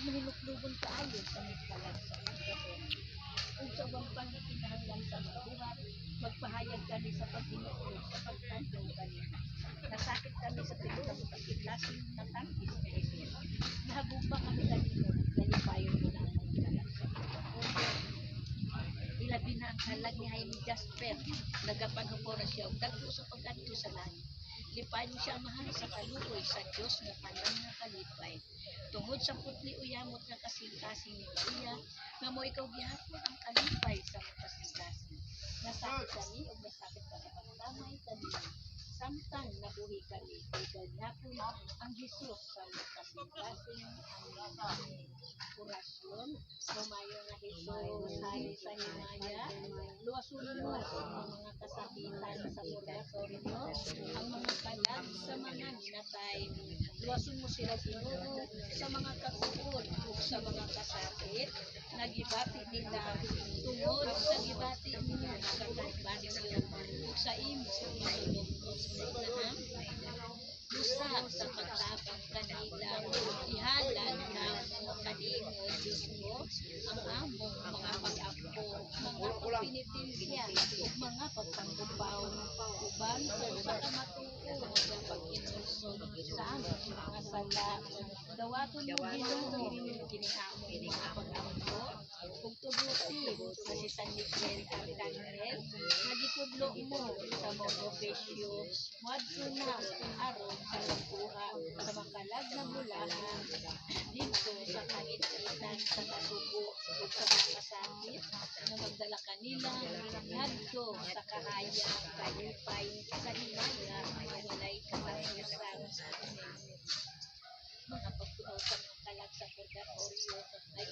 mahinuklubon kaayo sa nagkalag sa purgatorio. Kung sa wampang kinahanglan sa mabuhat, magpahayag kami sa pagtinuod sa pagtandong kami. Nasakit kami sa tinulang pagkitlasin na tangkis ni Jesus. Nahagumba kami kanino, nalipayon mo na ang mga kalag sa purgatorio. Ilabi na ang kalag ni Jaime Jasper, nagapanupora siya og dagko sa pag-adto sa langit. Lipayon siya mahal sa kaluoy sa Dios nga tanan nga kalipay. Tungod sa putli uyamot nga kasintasing ni Maria, nga mo ikaw gihapon ang kalipay sa mga kasintasing. Nasakit kami o nasakit kami pagdamay kami. Samtang nabuhi kami, kay ganyapon ang Jesus sa mga kasintasing ang orasyon. Sumayo nga Jesus, hari sa himaya, luwason mo ang mga kasakitan sa purgatorio, ang mga kalag sa mga ninatay. Luwason mo sila Ginoo sa mga katuon ug sa mga kasakit, nagibati nila tungod sa gibati ninyo sa kaibasyon ug sa imo isulong usa sa pagtabang kanila ihalad na kanimo Diyos mo ang among mga pag-apo, mga pagpinitensya ug mga pagpanggubaw uban sa usa ka matuod nga pag-inulsod sa among mga sala. Dawaton mo Ginoo kining among mga pag-apo ug tubuti nga si San Miguel Arcangel nga gitudlo mo sa monofesyo moadto na aron sa pagkuha sa makalag na bulahan dito sa kaintritan sa kasubo ug sa mga kasakit na magdala kanila ngadto sa kahayag kalipay sa himaya nga walay katapusan. Mga pagtuaw sa mga kalag sa purgatorio ay